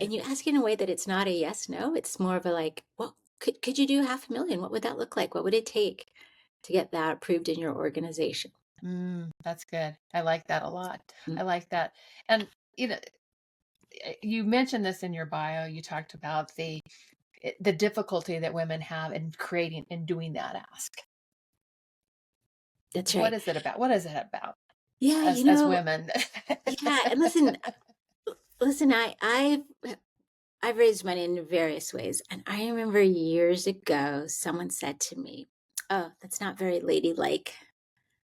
and you ask in a way that it's not a yes, no. It's more of a like, well, could you do 500,000? What would that look like? What would it take to get that approved in your organization? That's good. I like that a lot. Mm. I like that. And you know, you mentioned this in your bio. You talked about the difficulty that women have in creating and doing that ask. That's What right. is it about? What is it about Yeah, as women? yeah. And listen, I've raised money in various ways. And I remember years ago, someone said to me, "Oh, that's not very ladylike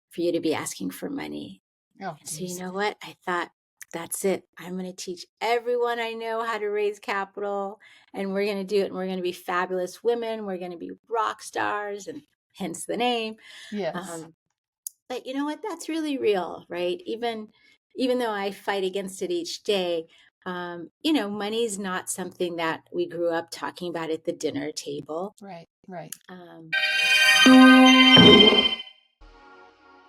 for you to be asking for money." Oh, And so, you geez. know what? I thought, that's it. I'm going to teach everyone I know how to raise capital, and we're going to do it. And we're going to be fabulous women. We're going to be rock stars, and hence the name. Yes. Um, but you know what? That's really real, right? Even though I fight against it each day, money's not something that we grew up talking about at the dinner table. Right. Right. Um,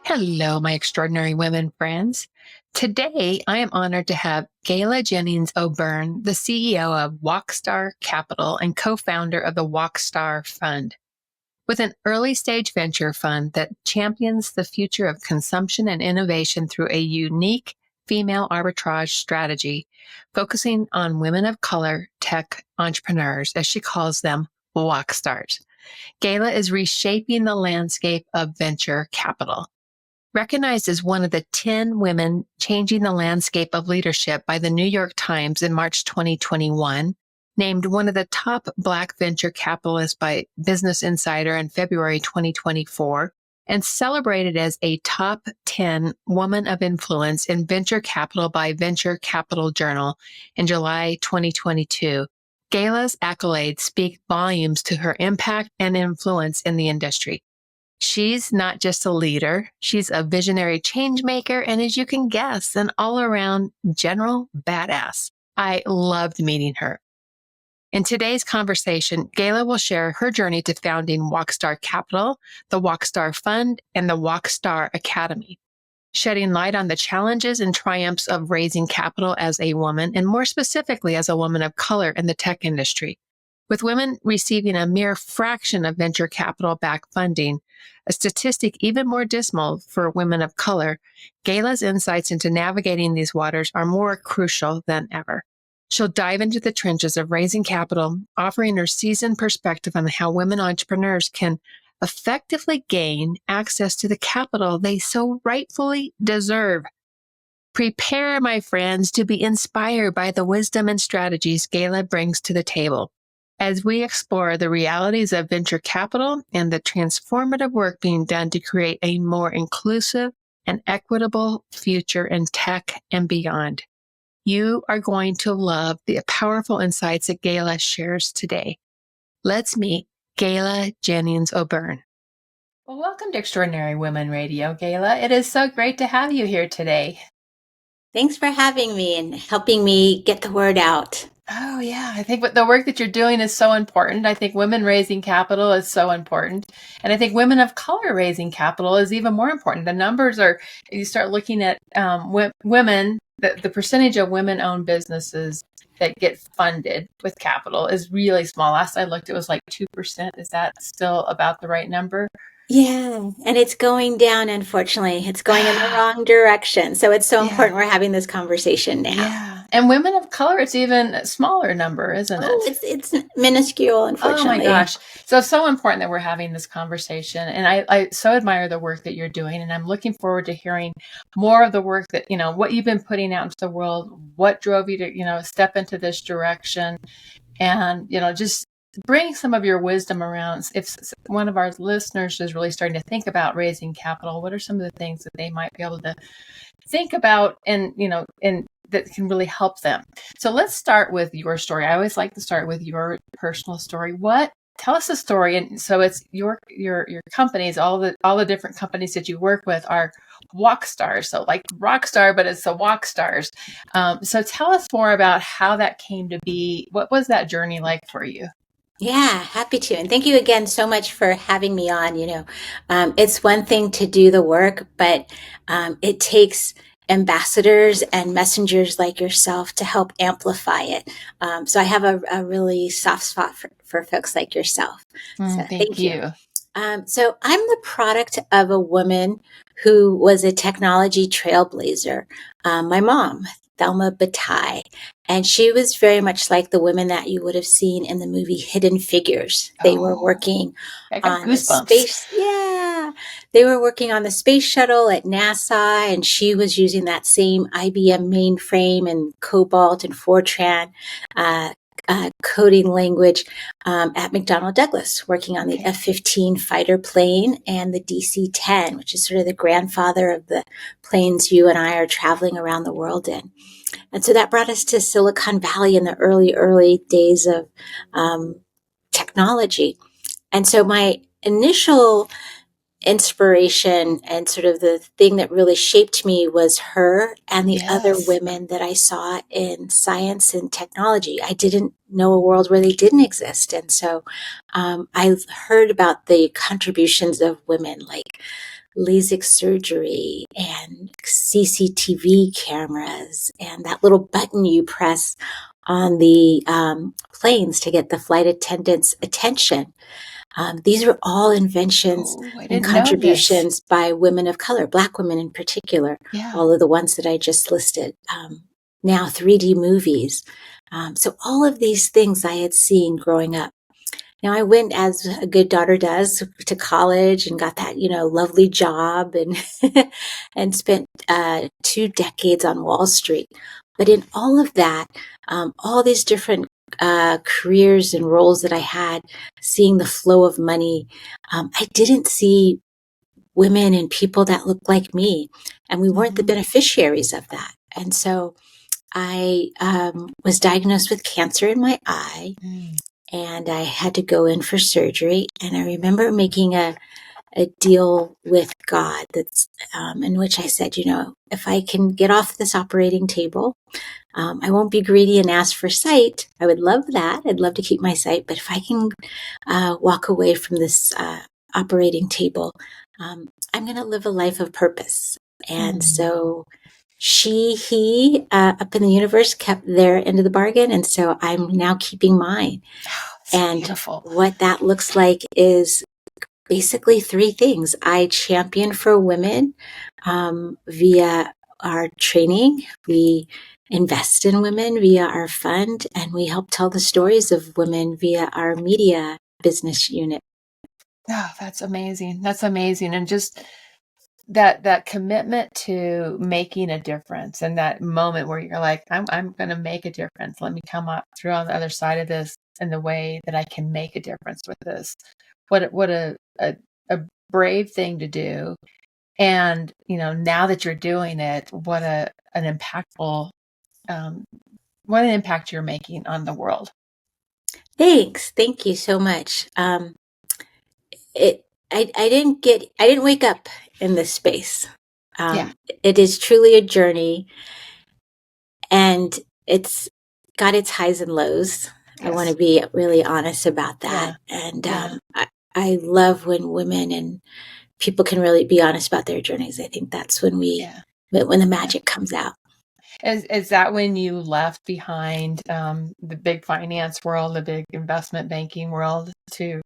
Hello, my extraordinary women friends. Today, I am honored to have Gayle Jennings O'Byrne, the CEO of Walkstar Capital and co-founder of the Walkstar Fund. With an early stage venture fund that champions the future of consumption and innovation through a unique female arbitrage strategy, focusing on women of color tech entrepreneurs, as she calls them, walkstars. Gayle is reshaping the landscape of venture capital. Recognized as one of the 10 women changing the landscape of leadership by the New York Times in March 2021, named one of the top Black venture capitalists by Business Insider in February 2024, and celebrated as a top 10 woman of influence in venture capital by Venture Capital Journal in July 2022. Gayla's accolades speak volumes to her impact and influence in the industry. She's not just a leader, she's a visionary change maker, and as you can guess, an all-around general badass. I loved meeting her. In today's conversation, Gayle will share her journey to founding Walkstar Capital, the Walkstar Fund, and the Walkstar Academy, shedding light on the challenges and triumphs of raising capital as a woman, and more specifically as a woman of color in the tech industry. With women receiving a mere fraction of venture capital-backed funding, a statistic even more dismal for women of color, Gayla's insights into navigating these waters are more crucial than ever. She'll dive into the trenches of raising capital, offering her seasoned perspective on how women entrepreneurs can effectively gain access to the capital they so rightfully deserve. Prepare, my friends, to be inspired by the wisdom and strategies Gayle brings to the table as we explore the realities of venture capital and the transformative work being done to create a more inclusive and equitable future in tech and beyond. You are going to love the powerful insights that Gayle shares today. Let's meet Gayle Jennings O'Byrne. Well, welcome to Extraordinary Women Radio, Gayle. It is so great to have you here today. Thanks for having me and helping me get the word out. Oh, yeah. I think the work that you're doing is so important. I think women raising capital is so important. And I think women of color raising capital is even more important. The numbers are, you start looking at women, the percentage of women-owned businesses that get funded with capital is really small. Last I looked, it was like 2%. Is that still about the right number? Yeah, and it's going down, unfortunately. It's going in the wrong direction. So it's so important we're having this conversation now. Yeah. And women of color, it's even a smaller number, isn't it? Oh, it's minuscule, unfortunately. Oh my gosh. So important that we're having this conversation. And I so admire the work that you're doing. And I'm looking forward to hearing more of the work that, what you've been putting out into the world, what drove you to, step into this direction, and, just bring some of your wisdom around. If one of our listeners is really starting to think about raising capital, what are some of the things that they might be able to think about and that can really help them? So let's start with your story. I always like to start with your personal story. Tell us a story. And so it's your companies, all the different companies that you work with are Walkstars. So like Rockstar, but it's the Walkstars. So tell us more about how that came to be. What was that journey like for you? Yeah, happy to. And thank you again so much for having me on. It's one thing to do the work, but it takes ambassadors and messengers like yourself to help amplify it. So I have a really soft spot for folks like yourself. So Thank thank you. you. So I'm the product of a woman who was a technology trailblazer. My mom, Thelma Bataille, and she was very much like the women that you would have seen in the movie Hidden Figures. They were Oh, working I got on the goosebumps. space. Yeah, they were working on the space shuttle at NASA, and she was using that same IBM mainframe and Cobalt and Fortran uh, coding language at McDonnell Douglas, working on the Okay. F-15 fighter plane and the DC-10, which is sort of the grandfather of the planes you and I are traveling around the world in. And so that brought us to Silicon Valley in the early days of technology. And so my initial inspiration and sort of the thing that really shaped me was her and the other Yes. women that I saw in science and technology. I didn't know a world where they didn't exist. And so I heard about the contributions of women like LASIK surgery and CCTV cameras and that little button you press on the planes to get the flight attendants' attention. These are all inventions Oh, I and didn't know this. contributions by women of color, Black women in particular, Yeah. all of the ones that I just listed. Now, 3D movies. So, all of these things I had seen growing up. Now, I went, as a good daughter does, to college and got that, lovely job and and spent 2 decades on Wall Street. But in all of that, all these different careers and roles that I had, seeing the flow of money, I didn't see women and people that looked like me, and we weren't the Hmm. beneficiaries of that. And so I was diagnosed with cancer in my eye, Mm. and I had to go in for surgery. And I remember making a deal with God that's in which I said, if I can get off this operating table, I won't be greedy and ask for sight. I would love that. I'd love to keep my sight. But if I can walk away from this operating table, I'm going to live a life of purpose. And Mm. so he, up in the universe kept their end of the bargain. And so I'm now keeping mine. Oh, it's And beautiful. what that looks like is basically three things. I champion for women via our training. We invest in women via our fund, and we help tell the stories of women via our media business unit. Oh, that's amazing. That's amazing. And just that commitment to making a difference and that moment where you're like, I'm going to make a difference. Let me come up through on the other side of this in the way that I can make a difference with this. What a brave thing to do. And, now that you're doing it, um, what an impact you're making on the world. Thanks. Thank you so much. It, I didn't wake up in this space. Yeah. It is truly a journey, and it's got its highs and lows. I want Yes. to be really honest about that. Yeah. And Yeah. I love when women and people can really be honest about their journeys. I think that's Yeah. when the Yeah. magic comes out. Is that when you left behind the big finance world, the big investment banking world to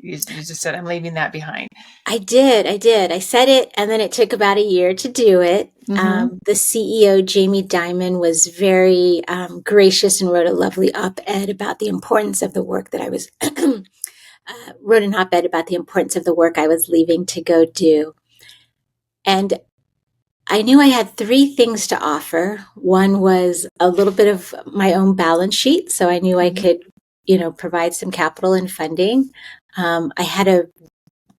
you just said, I'm leaving that behind. I did. I did. I said it, and then it took about a year to do it. Mm-hmm. The CEO, Jamie Dimon, was very gracious and wrote a lovely op ed about the importance of the work that I was, wrote an op ed about the importance of the work I was leaving to go do. And I knew I had three things to offer. One was a little bit of my own balance sheet. So I knew I Mm-hmm. could, provide some capital and funding. I had a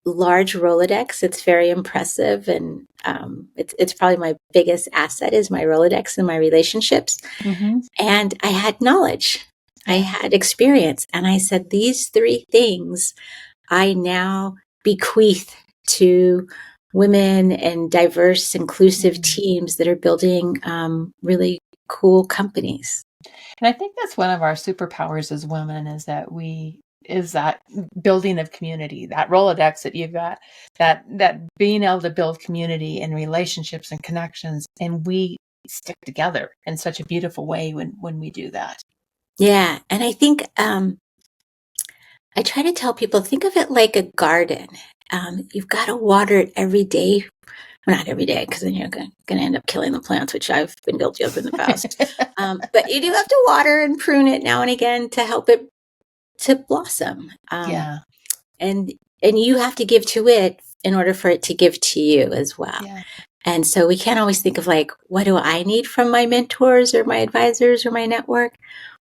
large Rolodex. It's very impressive. And it's probably my biggest asset is my Rolodex and my relationships. Mm-hmm. And I had knowledge. I Yeah. had experience. And I said, these three things I now bequeath to women and diverse, inclusive Mm. teams that are building really cool companies. And I think that's one of our superpowers as women is that we is that building of community, that Rolodex that you've got, that being able to build community and relationships and connections, and we stick together in such a beautiful way when we do that. Yeah. And I think I try to tell people, think of it like a garden. You've got to water it every day. Well, not every day, because then you're going to end up killing the plants, which I've been guilty of in the past. But you do have to water and prune it now and again to help it to blossom. Yeah. And you have to give to it in order for it to give to you as well. Yeah. And so we can't always think of like, what do I need from my mentors or my advisors or my network?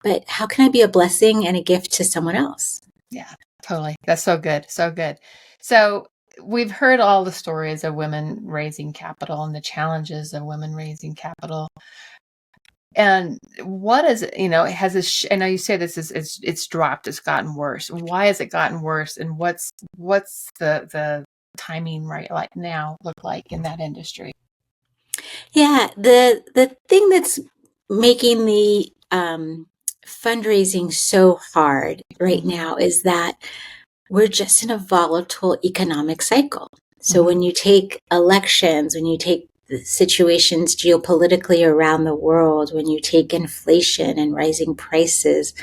But how can I be a blessing and a gift to someone else? Yeah, totally. That's so good. So good. So we've heard all the stories of women raising capital and the challenges of women raising capital. And what is it, has this, I know you say this it's dropped, it's gotten worse. Why has it gotten worse? And what's the timing right like now look like in that industry? Yeah, the thing that's making the fundraising so hard right Mm-hmm. now is that we're just in a volatile economic cycle. So Mm-hmm. when you take elections, when you take the situations geopolitically around the world, when you take inflation and rising prices,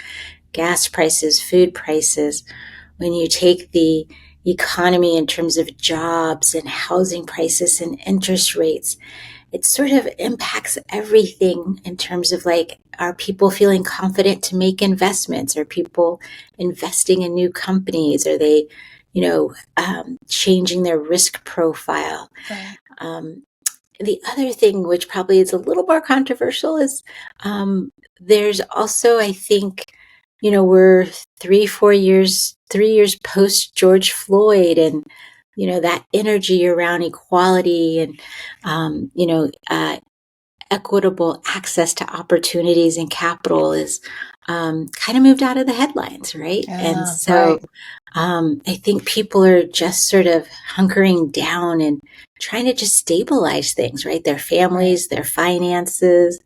gas prices, food prices, when you take the economy in terms of jobs and housing prices and interest rates, it sort of impacts everything in terms of like, are people feeling confident to make investments? Are people investing in new companies? Are they, changing their risk profile? Right. Um, the other thing, which probably is a little more controversial, is there's also, I think, we're 3 years post George Floyd, and that energy around equality and equitable access to opportunities and capital is kind of moved out of the headlines, right? And Yeah, so right. I think people are just sort of hunkering down and trying to just stabilize things, right? Their Right. families, their finances.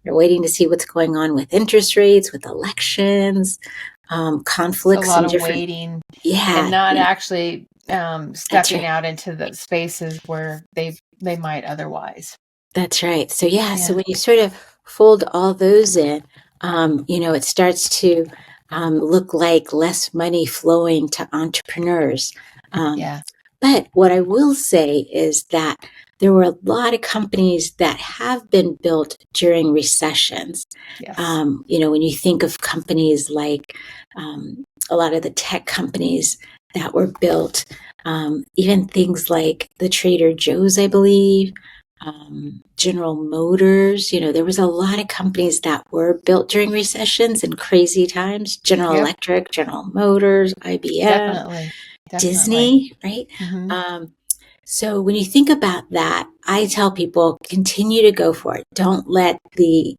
They're waiting to see what's going on with interest rates, with elections, It's a conflicts lot in of different. waiting and Yeah, not yeah, actually that's stepping right. out into the spaces where they might otherwise. That's right. So yeah, so Yeah. when you sort of fold all those in, it starts to look like less money flowing to entrepreneurs. Um, Yeah. but what I will say is that there were a lot of companies that have been built during recessions. Yes. When you think of companies like a lot of the tech companies that were built, even things like the Trader Joe's, I believe, General Motors, there was a lot of companies that were built during recessions and crazy times. General Yep. Electric, General Motors, IBM, Definitely. Definitely. Disney, right? Hmm. So when you think about that, I tell people continue to go for it. Don't let the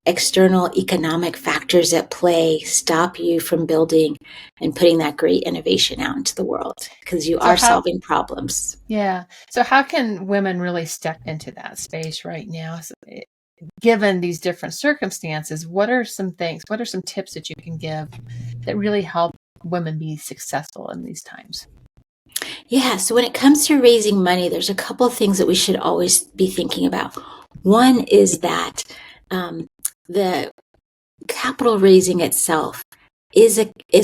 external economic factors at play stop you from building and putting that great innovation out into the world, because you So are how, solving problems. yeah. So how can women really step into that space right now? Given these different circumstances, what are some things, what are some tips that you can give that really help women be successful in these times? Yeah, so when it comes to raising money, there's a couple of things that we should always be thinking about. One is that the capital raising itself is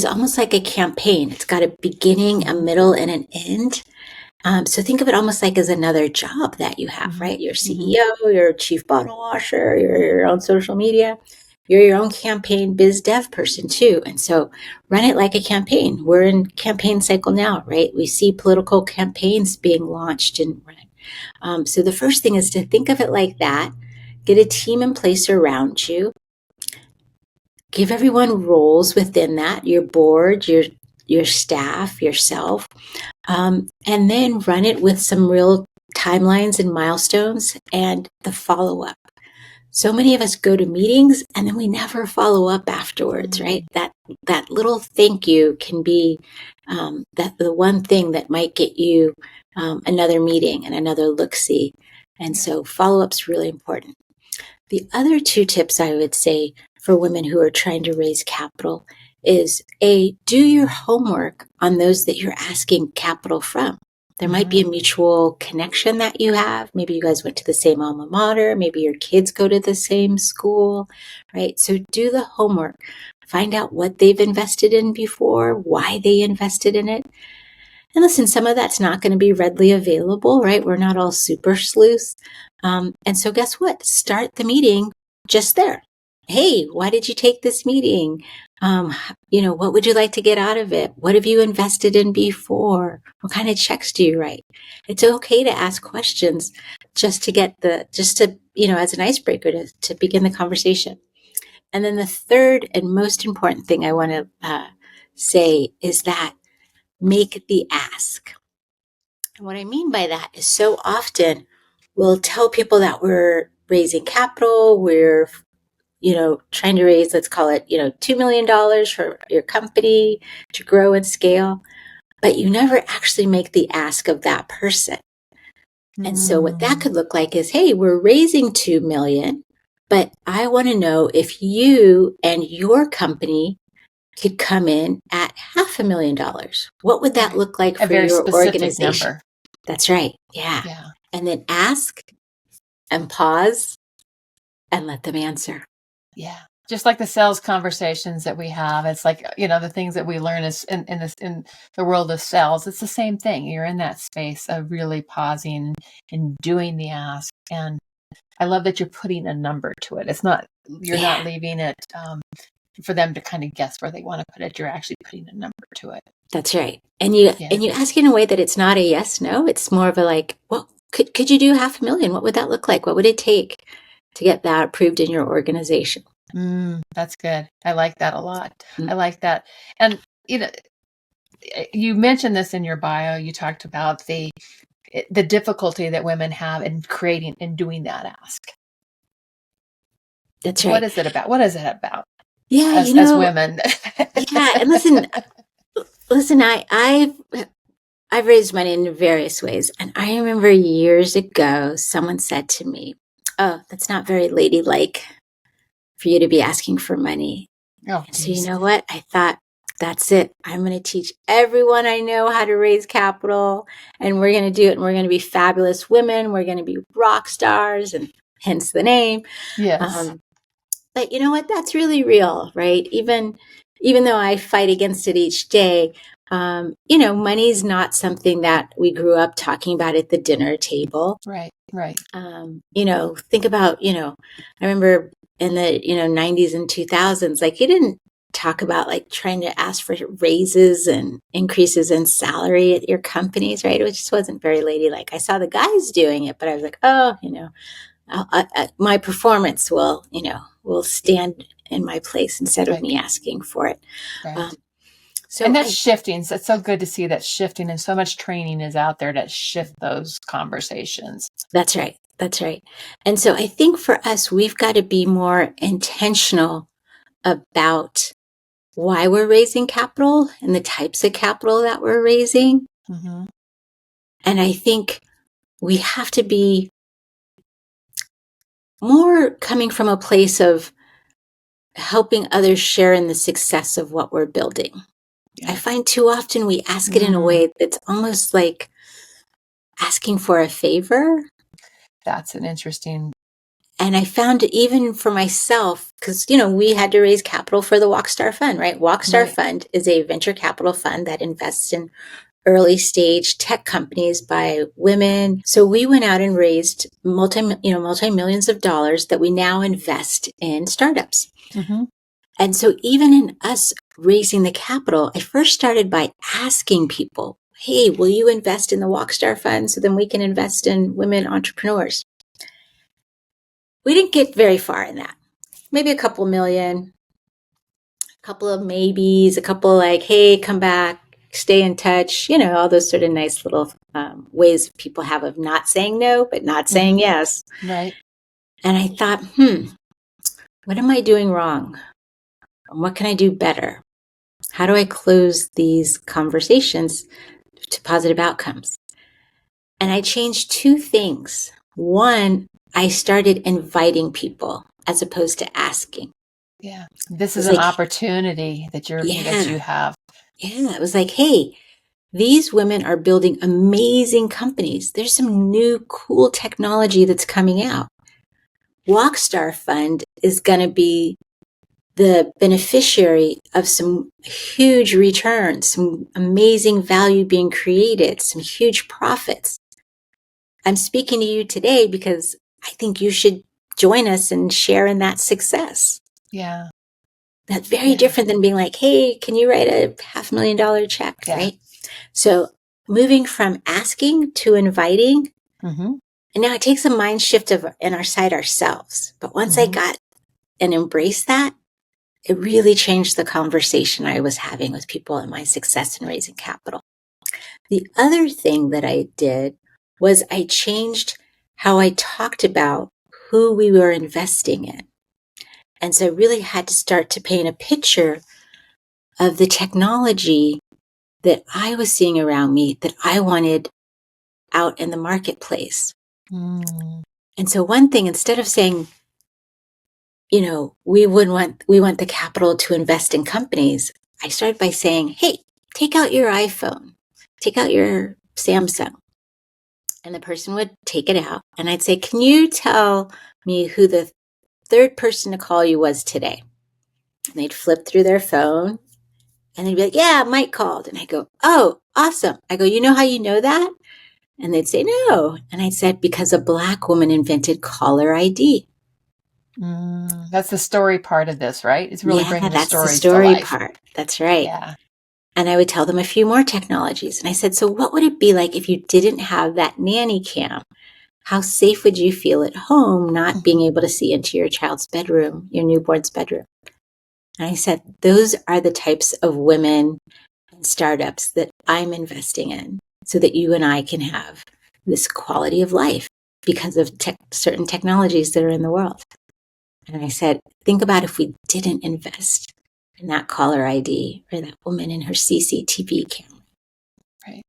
almost like a campaign. It's got a beginning, a Hmm. middle, and an end. So think of it almost like as another job that you have, Hmm. right? You're Hmm. CEO, you're chief bottle washer, you're your own social media, you're your own campaign biz dev person too. And so run it like a campaign. We're in campaign cycle now, right? We see political campaigns being launched and run. So the first thing is to think of it like that. Get a team in place around you. Give everyone roles within that, your board, your staff, yourself, and then run it with some real timelines and milestones and the follow up. So many of us go to meetings and then we never follow up afterwards, right? Mm, That little thank you can be that the one thing that might get you another meeting and another look see. And yeah. so follow up's really important. The other two tips I would say for women who are trying to raise capital is do your homework on those that you're asking capital from. There might be a mutual connection that you have. Maybe you guys went to the same alma mater. Maybe your kids go to the same school, right? So do the homework. Find out what they've invested in before, why they invested in it. And listen, some of that's not going to be readily available, right? We're not all super sleuths. And so guess what? Start the meeting just there. Hey, why did you take this meeting? What would you like to get out of it? What have you invested in before? What kind of checks do you write? It's okay to ask questions just to, as an icebreaker to begin the conversation. And then the third and most important thing I want to say is that make the ask. And what I mean by that is so often we'll tell people that we're raising capital, we're trying to raise, let's call it, $2 million for your company to grow and scale, but you never actually make the ask of that person. And so what that could look like is, hey, we're raising 2 million, but I want to know if you and your company could come in at $500,000. What would that look like for your organization? Number. That's right. Yeah. And then ask and pause and let them answer. Yeah. Just like the sales conversations that we have, it's like, the things that we learn is in the world of sales. It's the same thing. You're in that space of really pausing and doing the ask. And I love that you're putting a number to it. It's not, you're not leaving it for them to kind of guess where they want to put it. You're actually putting a number to it. That's right. And you ask in a way that it's not a yes, no. It's more of a like, well, could you do $500,000? What would that look like? What would it take to get that approved in your organization? That's good. I like that a lot. I like that. And, you mentioned this in your bio. You talked about the difficulty that women have in creating and doing that ask. That's right. What is it about? What is it about? Yeah, as women. Yeah, and listen. I've raised money in various ways, and I remember years ago someone said to me, "Oh, that's not very ladylike for you to be asking for money." Oh, so you know what? I thought, that's it. I'm going to teach everyone I know how to raise capital, and we're going to do it, and we're going to be fabulous women. We're going to be rock stars, and hence the name. Yes. But you know what? That's really real, right? Even though I fight against it each day, money's not something that we grew up talking about at the dinner table. Right. Think about, I remember in the, 90s and 2000s, like you didn't talk about like trying to ask for raises and increases in salary at your companies, right? It just wasn't very ladylike. I saw the guys doing it, but I was like, oh, my performance will stand in my place instead of me asking for it. Right. And that's shifting. So it's so good to see that shifting, and so much training is out there to shift those conversations. That's right. And so I think for us, we've got to be more intentional about why we're raising capital and the types of capital that we're raising. Mm-hmm. And I think we have to be more coming from a place of helping others share in the success of what we're building. I find too often we ask it in a way that's almost like asking for a favor. That's an interesting. And I found even for myself, because, we had to raise capital for the Walkstar Fund, right? Walkstar Fund is a venture capital fund that invests in early stage tech companies by women. So we went out and raised multi-millions of dollars that we now invest in startups. Mm-hmm. And so even in us raising the capital, I first started by asking people, hey, will you invest in the Walkstar Fund so then we can invest in women entrepreneurs? We didn't get very far in that. Maybe a couple million, a couple of maybes, a couple like, hey, come back, stay in touch, all those sort of nice little ways people have of not saying no, but not saying yes. Right. And I thought, what am I doing wrong? What can I do better? How do I close these conversations to positive outcomes? And I changed two things. One, I started inviting people as opposed to asking. Yeah. This It is was an like, opportunity that yeah, you have. yeah. It was like, hey, these women are building amazing companies. There's some new cool technology that's coming out. Walkstar Fund is going to be the beneficiary of some huge returns, some amazing value being created, some huge profits. I'm speaking to you today because I think you should join us and share in that success. Yeah. That's very Yeah. different than being like, hey, can you write a $500,000 check, Yeah. right? So moving from asking to inviting, Mm-hmm. and now it takes a mind shift of in our side ourselves. But once I Mm-hmm. got and embraced that, it really changed the conversation I was having with people in my success in raising capital. The other thing that I did was I changed how I talked about who we were investing in. And so I really had to start to paint a picture of the technology that I was seeing around me that I wanted out in the marketplace. Mm. And so one thing, instead of saying, we want the capital to invest in companies, I started by saying, hey, take out your iPhone, take out your Samsung. And the person would take it out. And I'd say, can you tell me who the third person to call you was today? And they'd flip through their phone and they'd be like, yeah, Mike called. And I go, oh, awesome. I go, you know how you know that? And they'd say, no. And I said, because a Black woman invented caller ID. That's the story part of this, right? It's really Yeah, bringing the that's the stories to story life. part. That's right. Yeah. And I would tell them a few more technologies. And I said, so what would it be like if you didn't have that nanny cam? How safe would you feel at home not being able to see into your child's bedroom, your newborn's bedroom? And I said, those are the types of women and startups that I'm investing in so that you and I can have this quality of life because of certain technologies that are in the world. And I said, think about if we didn't invest in that caller ID or that woman in her CCTV camera. Right.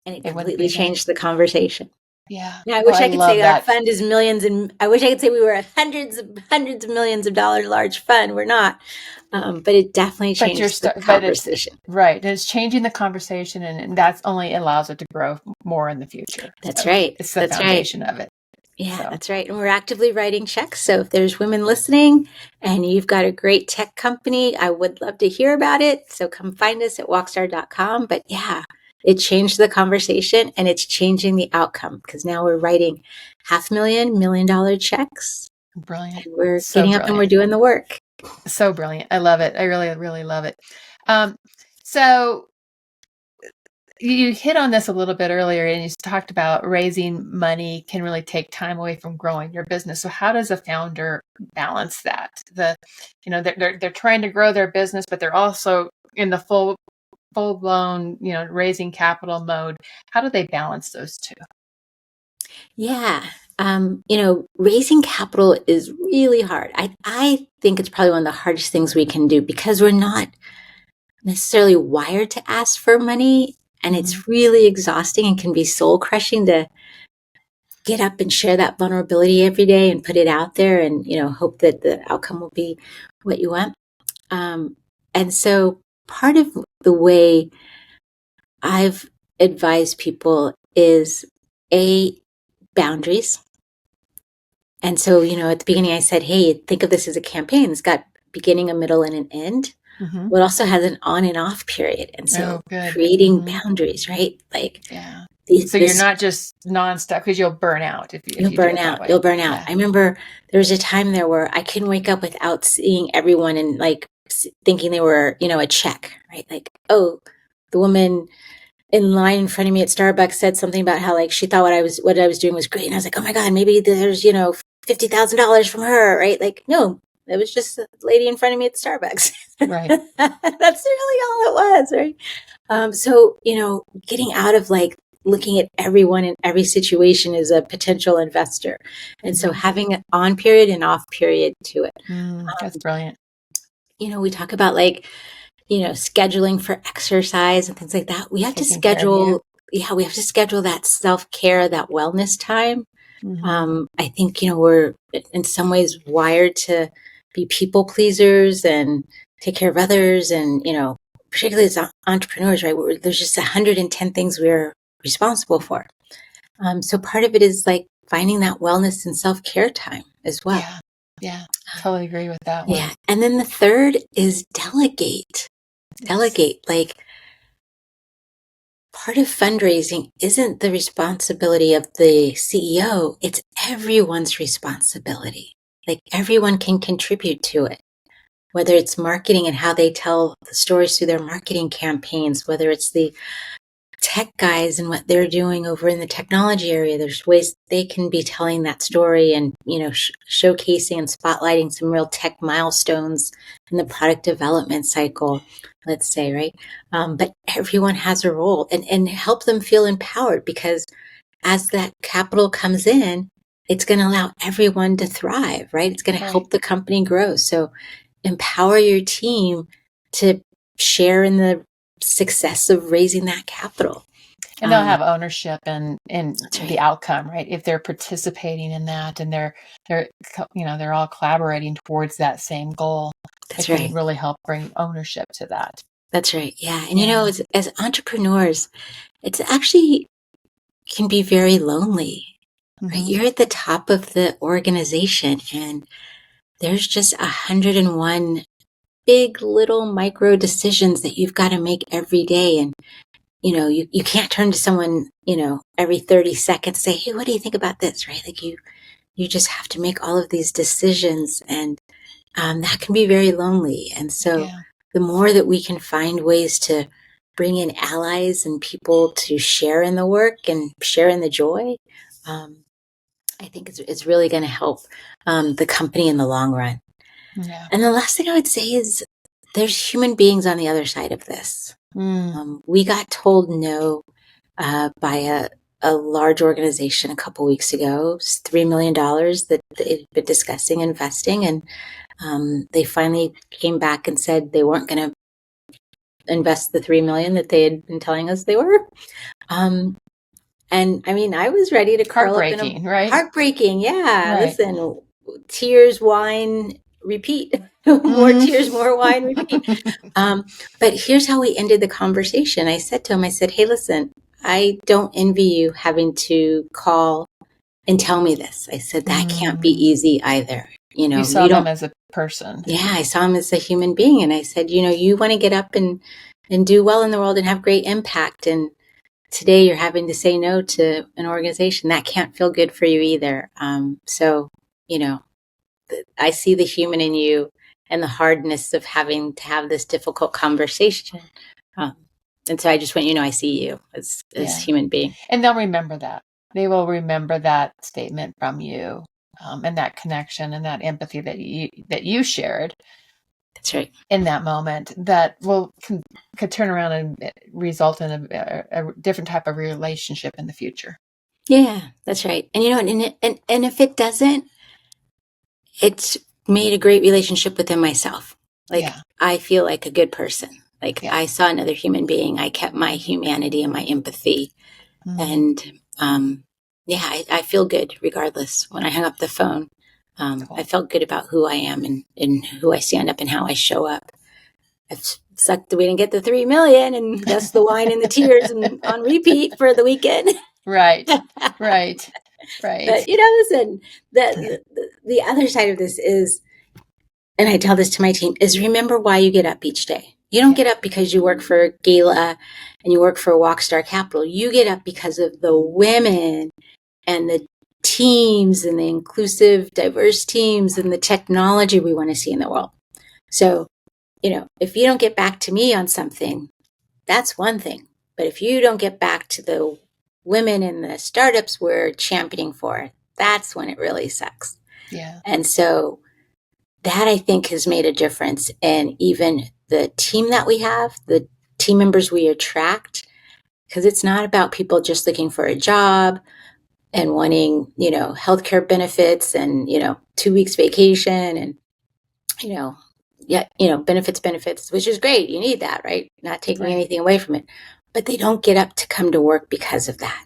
And it It wouldn't completely be there. changed the conversation. Yeah. Yeah, I Oh, wish I I could love say our that. fund is millions, and I wish I could say we were a hundreds of millions of dollar large fund. We're not, but it definitely changed the But it's conversation. right. It's changing the conversation, and that's only allows it to grow more in the future. That's So right. it's the That's right. foundation of it. Yeah, So that's right. And we're actively writing checks. So if there's women listening and you've got a great tech company, I would love to hear about it. So come find us at walkstar.com. But yeah, it changed the conversation and it's changing the outcome because now we're writing $500,000 checks brilliant. and we're So getting up and we're brilliant. doing the work. So brilliant. I love it. I really, really love it. So you hit on this a little bit earlier and you talked about raising money can really take time away from growing your business. So how does a founder balance that? They're trying to grow their business, but they're also in the full blown, raising capital mode. How do they balance those two? Yeah. Raising capital is really hard. I think it's probably one of the hardest things we can do because we're not necessarily wired to ask for money. And it's really exhausting and can be soul crushing to get up and share that vulnerability every day and put it out there and, hope that the outcome will be what you want. And so part of the way I've advised people is boundaries. And so, at the beginning, I said, hey, think of this as a campaign. It's got beginning, a middle, and an end. Mm-hmm. Well, it also has an on and off period. And so Good. creating boundaries, right? Like Yeah. So you're this, not just nonstop because you'll burn out if you'll you do burn it that out. way. You'll burn out. Yeah. I remember there was a time there where I couldn't wake up without seeing everyone and like thinking they were, a check, right? Like, oh, the woman in line in front of me at Starbucks said something about how like she thought what I was doing was great. And I was like, oh my God, maybe there's, $50,000 from her, right? Like, no, it was just the lady in front of me at Starbucks. Right. That's really all it was, right? So, getting out of like looking at everyone in every situation as a potential investor. And so having an on period and off period to it. That's brilliant. We talk about like, scheduling for exercise and things like that. We have to Taking care of you. we have to schedule that self-care, that wellness time. Mm-hmm. I think, we're in some ways wired to be people pleasers and take care of others. And, particularly as entrepreneurs, right, there's just 110 things we're responsible for. So part of it is like finding that wellness and self-care time as well. Yeah. Yeah. Totally agree with that one. Yeah. And then the third is delegate. Yes. Delegate. Like, part of fundraising isn't the responsibility of the CEO. It's everyone's responsibility. Like, everyone can contribute to it, whether it's marketing and how they tell the stories through their marketing campaigns, whether it's the tech guys and what they're doing over in the technology area. There's ways they can be telling that story and, showcasing and spotlighting some real tech milestones in the product development cycle, let's say, right? But everyone has a role, and help them feel empowered, because as that capital comes in, it's going to allow everyone to thrive, right? It's going to help the company grow. So empower your team to share in the success of raising that capital. And they'll have ownership in That's right. the outcome, right? If they're participating in that and they're all collaborating towards that same goal, That's it right. can really help bring ownership to that. That's right. Yeah. And as entrepreneurs, it's actually can be very lonely, right? You're at the top of the organization and there's just 101 big little micro decisions that you've got to make every day. And, you can't turn to someone, every 30 seconds, say, hey, what do you think about this? Right? Like you just have to make all of these decisions, and that can be very lonely. And so the more that we can find ways to bring in allies and people to share in the work and share in the joy, I think it's really going to help the company in the long run. Yeah. And the last thing I would say is there's human beings on the other side of this. We got told no by a large organization a couple weeks ago. It was $3 million that they'd been discussing investing, and they finally came back and said they weren't going to invest the $3 million that they had been telling us they were. And I mean, I was ready to curl up in a right? Heartbreaking, yeah. Right. Listen, tears, wine, repeat. More tears, more wine, repeat. But here's how we ended the conversation. I said to him, hey, listen, I don't envy you having to call and tell me this. I said, that can't be easy either. You saw them as a person. Yeah, I saw him as a human being. And I said, you want to get up and do well in the world and have great impact. And today you're having to say no to an organization. That can't feel good for you either. So, I see the human in you and the hardness of having to have this difficult conversation. And so I just want I see you as human being. And they'll remember that. They will remember that statement from you, and that connection and that empathy that you shared. That's right. In that moment, that could turn around and result in a different type of relationship in the future. Yeah, that's right. And and if it doesn't, it's made a great relationship within myself. Like, I feel like a good person. Like, I saw another human being. I kept my humanity and my empathy. And I feel good regardless. When I hung up the phone, cool. I felt good about who I am and who I stand up and how I show up. It sucked that we didn't get the 3 million, and that's the wine and the tears and on repeat for the weekend. Right. But listen, the other side of this is, and I tell this to my team, is remember why you get up each day. You don't get up because you work for Gayle and you work for Walkstar Capital. You get up because of the women and the teams and the inclusive, diverse teams and the technology we want to see in the world. So, if you don't get back to me on something, that's one thing. But if you don't get back to the women in the startups we're championing for, that's when it really sucks. Yeah. And so that, I think, has made a difference in even the team that we have, the team members we attract, because it's not about people just looking for a job and wanting, healthcare benefits and, 2 weeks vacation and, benefits, which is great. You need that, right? Not taking anything away from it. But they don't get up to come to work because of that.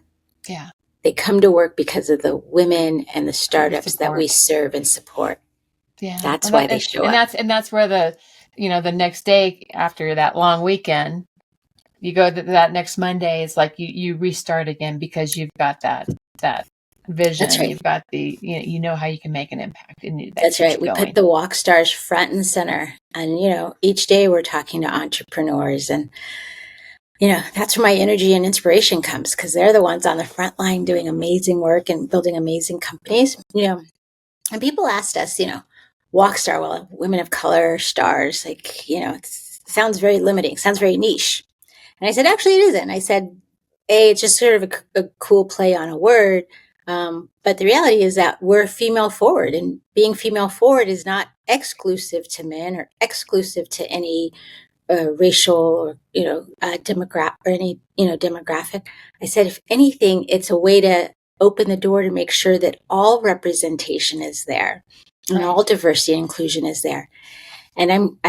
Yeah. They come to work because of the women and the startups that we serve and support. Yeah. That's why they show up. And that's where the next day after that long weekend, you go to that next Monday, it's like you restart again because you've got that That's vision. right. You've got you know how you can make an impact, and that That's keeps right. you We put going. the walk stars front and center. And, each day we're talking to entrepreneurs. And, that's where my energy and inspiration comes because they're the ones on the front line doing amazing work and building amazing companies. And people asked us, walk star, well, women of color, stars, like, it sounds very limiting, sounds very niche. And I said, actually, it isn't. I said, it's just sort of a cool play on a word. But the reality is that we're female forward, and being female forward is not exclusive to men or exclusive to any racial or demographic or any demographic. I said, if anything, it's a way to open the door to make sure that all representation is there and Right. all diversity and inclusion is there. And I'm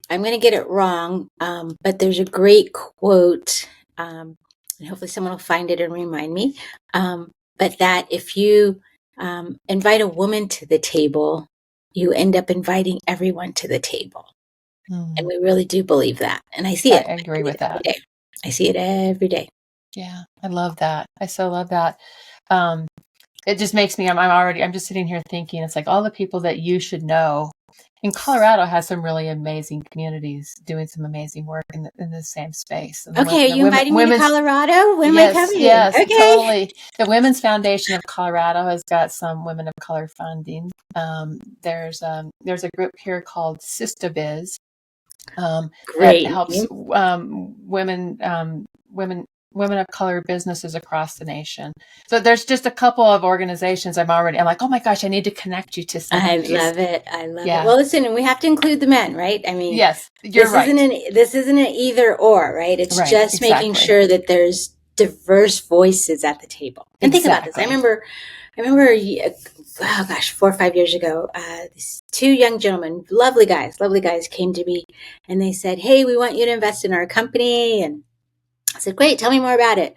going to get it wrong, but there's a great quote, and hopefully someone will find it and remind me. But that if you invite a woman to the table, you end up inviting everyone to the table. And we really do believe that. And I see I it. I agree see with it every that. day. I see it every day. Yeah, I love that. I so love that. Um, it just makes me. I'm just sitting here thinking. It's like all the people that you should know. And Colorado has some really amazing communities doing some amazing work in the same space. And Okay, are the you inviting me to women's Colorado? When am I yes, coming? yes, Okay. totally. The Women's Foundation of Colorado has got some women of color funding. There's a group here called SistaBiz, that Great. helps women of color businesses across the nation. So there's just a couple of organizations I'm like, oh my gosh, I need to connect you to some I of these. love it. I love it. Yeah. Well, listen, and we have to include the men, right? I mean, Yes, you're right. this isn't an either or, right? It's Right. just making Exactly. sure that there's diverse voices at the table. And think about this. Exactly. I remember, oh gosh, 4 or 5 years ago, these two young gentlemen, lovely guys, came to me, and they said, "Hey, we want you to invest in our company." And I said, "Great, tell me more about it."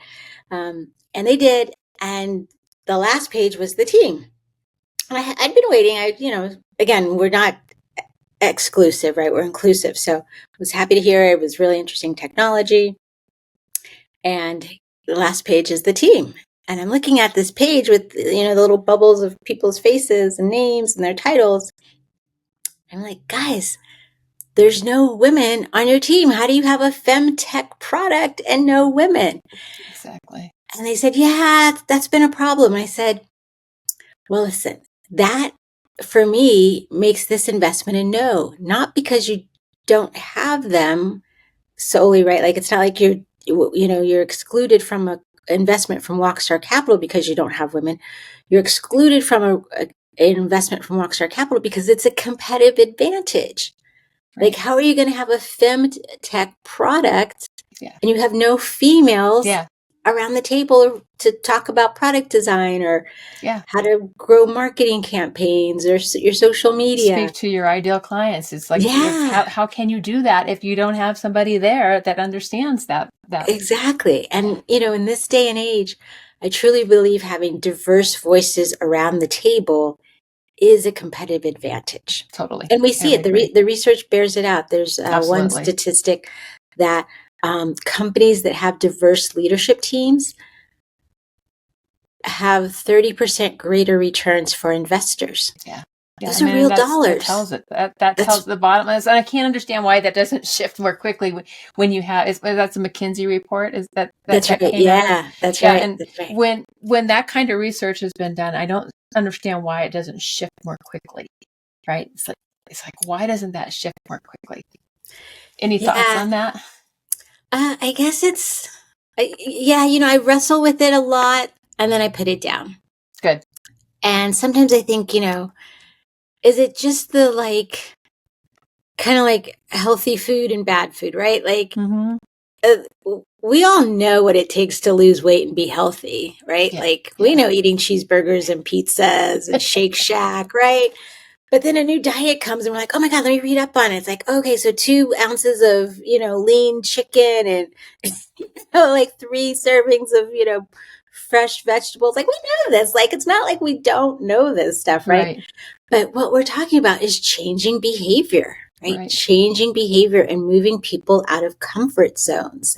And they did, and the last page was the team. And I'd been waiting. Again, we're not exclusive, right? We're inclusive. So I was happy to hear it. It was really interesting technology. And the last page is the team. And I'm looking at this page with, the little bubbles of people's faces and names and their titles. I'm like, guys, there's no women on your team. How do you have a femtech product and no women? Exactly. And they said, yeah, that's been a problem. I said, well, listen, that for me makes this investment a no, not because you don't have them solely, right? Like it's not like you're excluded from a investment from Rockstar Capital because you don't have women. You're excluded from an investment from Rockstar Capital because it's a competitive advantage. Right. Like, how are you going to have a femtech product Yeah. and you have no females Yeah. around the table to talk about product design or Yeah. how to grow marketing campaigns or your social media? Speak to your ideal clients. It's like, Yeah, how can you do that if you don't have somebody there that understands that? exactly. Yeah, And, in this day and age, I truly believe having diverse voices around the table is a competitive advantage. totally. And we I see it. agree. The research bears it out. There's one Absolutely. statistic that companies that have diverse leadership teams have 30% greater returns for investors. Yeah. Yeah. Those I are mean, real that dollars. tells it. That That's tells the bottom line. And I can't understand why that doesn't shift more quickly when you have, that's a McKinsey report, is that's that right. came out of? Yeah, that's Yeah. right. And That's right. when that kind of research has been done, I don't understand why it doesn't shift more quickly. Right. It's like, why doesn't that shift more quickly? Any thoughts Yeah, on that? I guess yeah, I wrestle with it a lot and then I put it down. Good. And sometimes I think, is it just the kind of like healthy food and bad food, right? Like, Mm-hmm. we all know what it takes to lose weight and be healthy, right? Yeah. Like, we Yeah. know eating cheeseburgers and pizzas and Shake Shack, right? But then a new diet comes and we're like, oh my God, let me read up on it. It's like, okay, so 2 ounces of, lean chicken and like 3 servings of, fresh vegetables. Like we know this. Like it's not like we don't know this stuff, right? Right. But what we're talking about is changing behavior, right? Right. Changing behavior and moving people out of comfort zones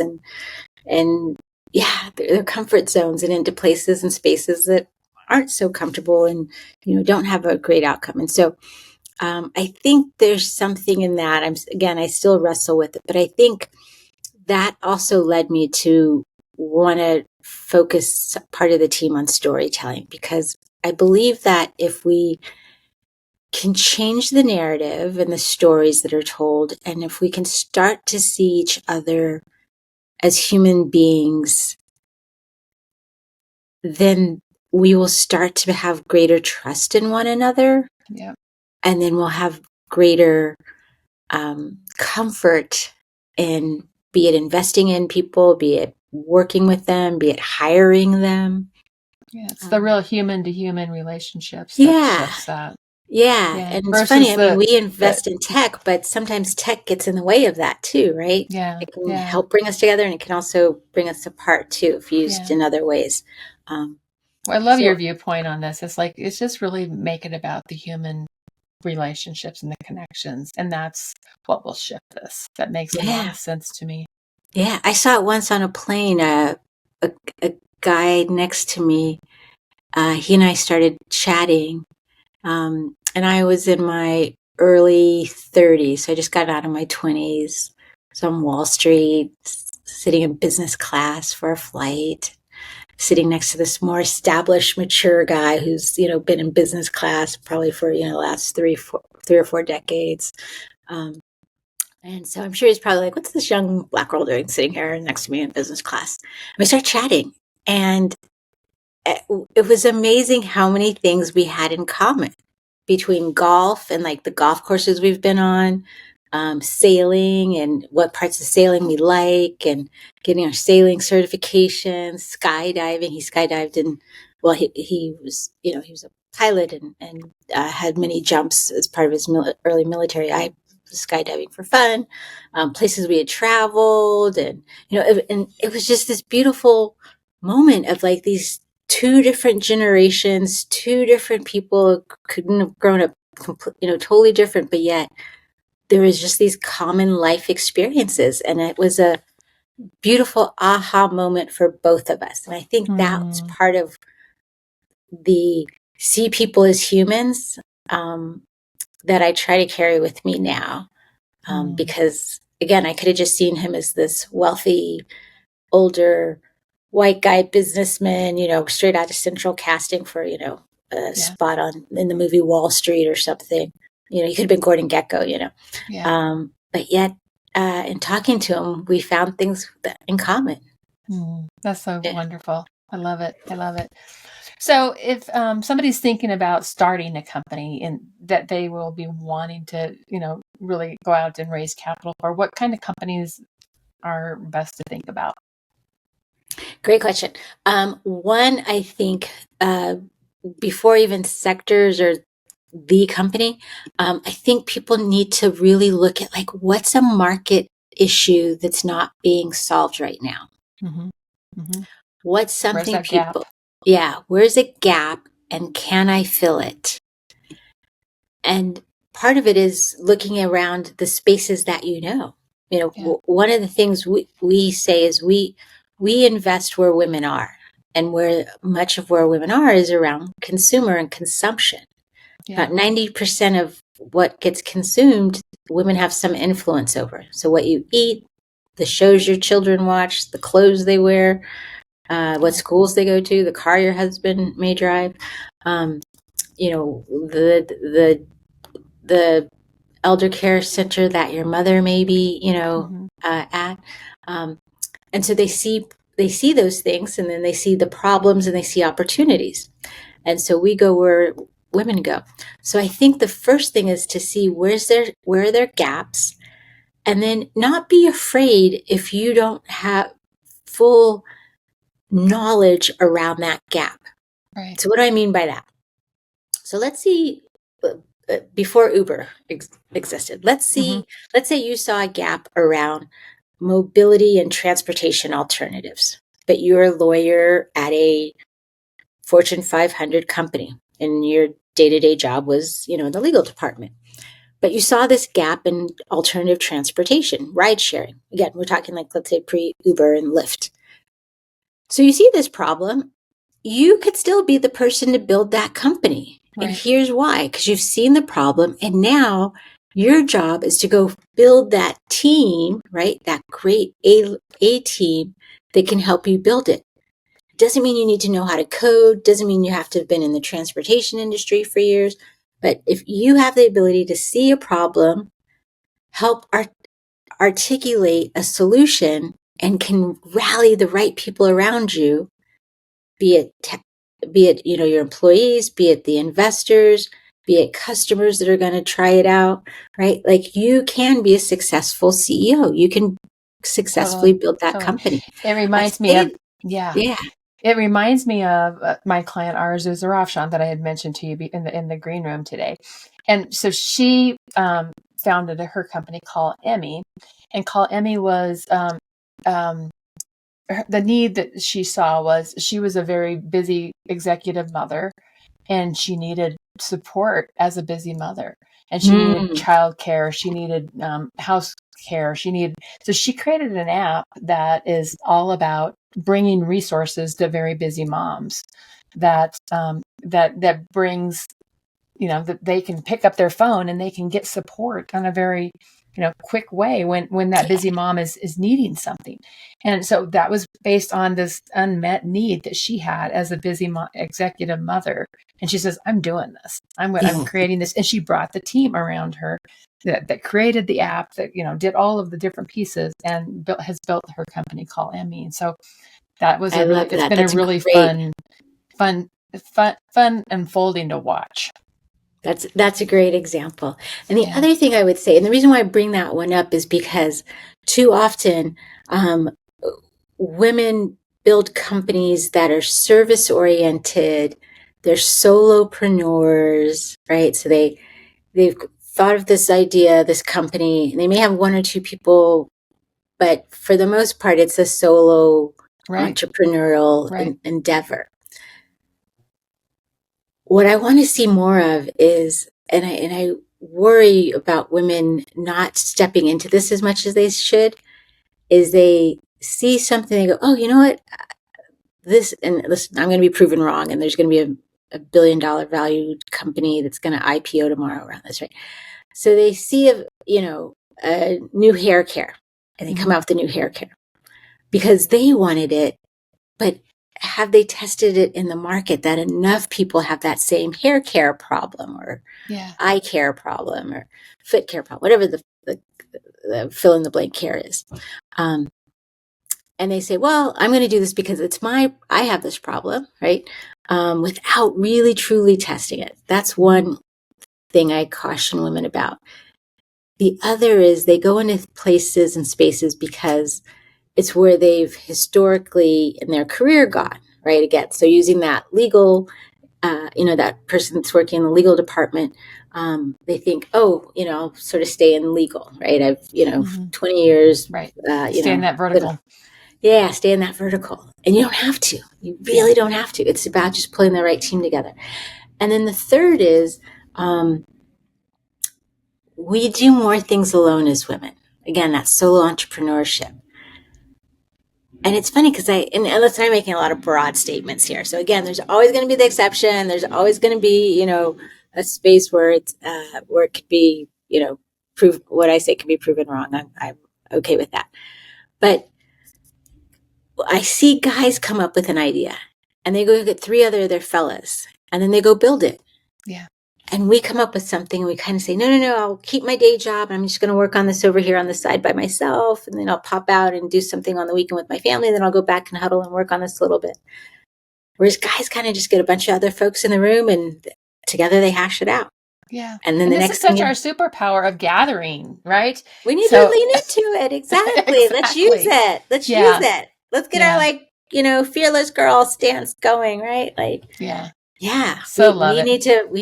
and yeah, their comfort zones and into places and spaces that aren't so comfortable and don't have a great outcome. And so I think there's something in that. I still wrestle with it, but I think that also led me to want to focus part of the team on storytelling, because I believe that if we can change the narrative and the stories that are told, and if we can start to see each other as human beings, then we will start to have greater trust in one another. Yeah. And then we'll have greater comfort in, be it investing in people, be it working with them, be it hiring them. Yeah. It's the Um, real human to human relationships that yeah. shifts that. Yeah. Yeah. And it's funny. Versus I mean, we the invest in tech, but sometimes tech gets in the way of that too, right? yeah. It can Yeah. help bring us together, and it can also bring us apart too if used Yeah. in other ways. Um, Well, I love your so, viewpoint on this. It's like, it's just really make it about the human relationships and the connections. And that's what will shift this. That makes a lot yeah. of sense to me. Yeah. I saw it once on a plane. A guy next to me, he and I started chatting. And I was in my early 30s. So I just got out of my 20s. So I'm Wall Street, sitting in business class for a flight, sitting next to this more established, mature guy who's, been in business class probably for, the last 3 or 4 decades. Um, and so I'm sure he's probably like, what's this young black girl doing sitting here next to me in business class? And we start chatting. And it was amazing how many things we had in common between golf and like the golf courses we've been on, sailing and what parts of sailing we like, and getting our sailing certification, skydiving. He skydived and well, he was, he was a pilot and had many jumps as part of his early military. I was skydiving for fun, places we had traveled, and and it was just this beautiful moment of like these two different generations, two different people couldn't have grown up, totally different, but yet there was just these common life experiences, and it was a beautiful aha moment for both of us. And I think that's Hmm. part of the see people as humans, um, that I try to carry with me now, Hmm. because again, I could have just seen him as this wealthy older white guy businessman, straight out of central casting for, a Yeah. spot on in the movie Wall Street or something. He could have been Gordon Gekko. Yeah. But yet, in talking to him, we found things in common. That's so Yeah. wonderful. I love it. I love it. So, if somebody's thinking about starting a company and that they will be wanting to, really go out and raise capital for, what kind of companies are best to think about? Great question. One, I think, before even sectors or the company, I think people need to really look at like what's a market issue that's not being solved right now. Hmm. Hmm. What's Where's something that gap? people, yeah, where's a gap and can I fill it? And part of it is looking around the spaces that Yeah. one of the things we say is we invest where women are, and where much of where women are is around consumer and consumption. Yeah. About 90% of what gets consumed, women have some influence over. So what you eat, the shows your children watch, the clothes they wear, what Yeah. schools they go to, the car your husband may drive, um, the elder care center that your mother may be, Hmm. at. Um, and so they see those things, and then they see the problems and they see opportunities. And so we go where women go. So I think the first thing is to see where are their gaps, and then not be afraid if you don't have full knowledge around that gap. Right. So what do I mean by that? So let's see, before Uber existed. Hmm. Let's say you saw a gap around mobility and transportation alternatives, but you're a lawyer at a Fortune 500 company, and you're day-to-day job was, in the legal department. But you saw this gap in alternative transportation, ride sharing. Again, we're talking like, let's say, pre-Uber and Lyft. So you see this problem. You could still be the person to build that company. Right. And here's why, because you've seen the problem. And now your job is to go build that team, right? That great A team that can help you build it. Doesn't mean you need to know how to code, doesn't mean you have to have been in the transportation industry for years. But if you have the ability to see a problem, help articulate a solution, and can rally the right people around you, be it your employees, be it the investors, be it customers that are going to try it out, right? Like, you can be a successful CEO. You can successfully build that company. It reminds me of, yeah. It reminds me of my client, ours, is Rafshan, that I had mentioned to you in the green room today. And so she founded her company, Call Emmy. And Call Emmy was, the need that she saw was she was a very busy executive mother, and she needed support as a busy mother. And she needed childcare. She needed house care. So she created an app that is all about bringing resources to very busy moms. That brings, that they can pick up their phone and they can get support on a very, quick way when that busy mom is needing something. And so that was based on this unmet need that she had as a busy executive mother. And she says, I'm doing this. I'm creating this. And she brought the team around her that created the app, that, did all of the different pieces, and has built her company, Call Emmy. And so that was it's been a really fun unfolding to watch. That's a great example. And the other thing I would say, and the reason why I bring that one up, is because too often women build companies that are service oriented. They're solopreneurs, right? So they've thought of this idea, this company, and they may have one or two people, but for the most part, it's a solo entrepreneurial endeavor. What I want to see more of is, and I worry about women not stepping into this as much as they should, is they see something, they go, oh, you know what? And listen, I'm going to be proven wrong, and there's going to be a $1 billion valued company that's going to IPO tomorrow around this, right? So they see a new hair care, and they come out with a new hair care because they wanted it, but have they tested it in the market that enough people have that same hair care problem, or eye care problem, or foot care problem, whatever the fill in the blank care is. And they say, well, I'm going to do this because I have this problem, right? Without really truly testing it. That's one thing I caution women about. The other is they go into places and spaces because it's where they've historically in their career gone, right? Again, so using that legal, that person that's working in the legal department, they think, oh, I'll sort of stay in legal, right? I've, 20 years, right. Stay in that vertical. Stay in that vertical. And you don't have to. You really don't have to. It's about just putting the right team together. And then the third is, we do more things alone as women. Again, that solo entrepreneurship. And it's funny because and listen, I'm making a lot of broad statements here. So again, there's always going to be the exception. There's always going to be, a space where it's where it could be, what I say can be proven wrong. I'm okay with that. But I see guys come up with an idea, and they go get 3 other of their fellas, and then they go build it. Yeah. And we come up with something, and we kind of say, no, I'll keep my day job. I'm just going to work on this over here on the side by myself. And then I'll pop out and do something on the weekend with my family. And then I'll go back and huddle and work on this a little bit. Whereas guys kind of just get a bunch of other folks in the room, and together they hash it out. Yeah. And then and the this next is such thing our superpower of gathering, right? we need to lean into it. Exactly. Let's use it. Let's use it. Let's get our fearless girl stance going, right? So we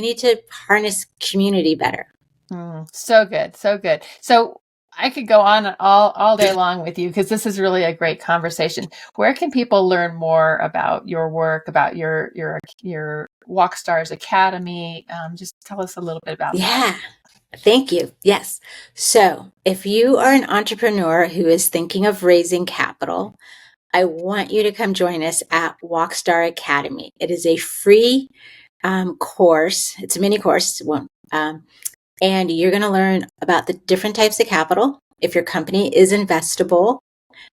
need to harness community better. So good. So I could go on all day long with you, because this is really a great conversation. Where can people learn more about your work, about your Walkstars Academy. Just tell us a little bit about that. Yeah. Thank you. Yes. So, if you are an entrepreneur who is thinking of raising capital, I want you to come join us at Walkstar Academy. It is a free course. It's a mini course, and you're going to learn about the different types of capital. If your company is investable,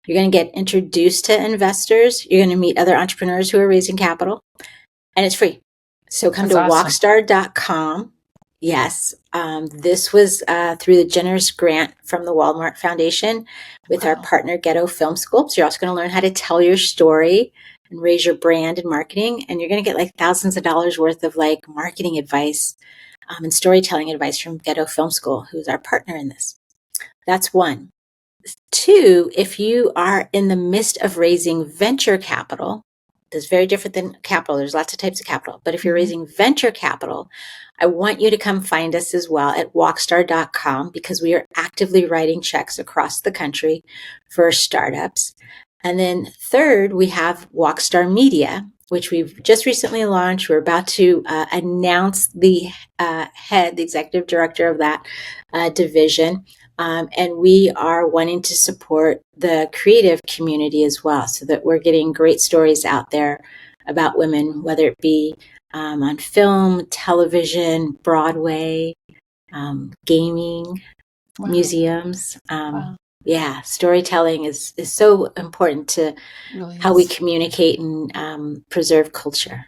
you're going to get introduced to investors. You're going to meet other entrepreneurs who are raising capital, and it's free. So come That's to awesome. walkstar.com. Yes, this was through the generous grant from the Walmart Foundation with our Wow. partner Ghetto Film School. So you're also going to learn how to tell your story and raise your brand and marketing. And you're going to get like thousands of dollars worth of like marketing advice and storytelling advice from Ghetto Film School, who's our partner in this. That's one. Two, if you are in the midst of raising venture capital, that's very different than capital. There's lots of types of capital. But if you're raising venture capital, I want you to come find us as well at walkstar.com because we are actively writing checks across the country for startups. And then third, we have Walkstar Media, which we've just recently launched. We're about to announce the the executive director of that division. And we are wanting to support the creative community as well, so that we're getting great stories out there about women, whether it be on film, television, Broadway, gaming, Wow. museums. Wow. Yeah, storytelling is so important to Really how we is. communicate and preserve culture.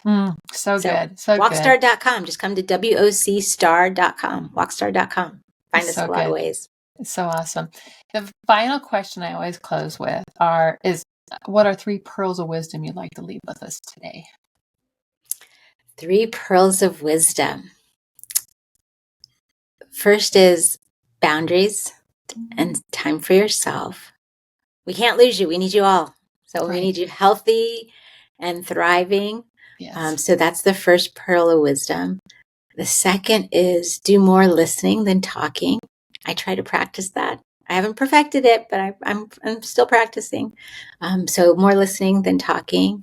So good. So good. Walkstar.com. Just come to WOCstar.com, walkstar.com. Find us So a lot of good. ways. It's so awesome. The final question I always close with is what are 3 pearls of wisdom you'd like to leave with us today? 3 pearls of wisdom. First is boundaries and time for yourself. We can't lose you. We need you all. So we Right. need you healthy and thriving. Yes. So that's the first pearl of wisdom. The second is do more listening than talking. I try to practice that. I haven't perfected it, but I'm still practicing. So more listening than talking.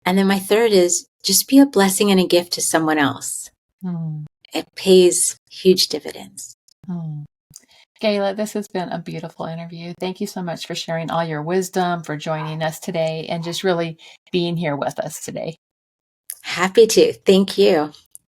And then my third is just be a blessing and a gift to someone else. Mm. It pays huge dividends. Mm. Gayle, this has been a beautiful interview. Thank you so much for sharing all your wisdom, for joining us today, and just really being here with us today. Happy to. Thank you.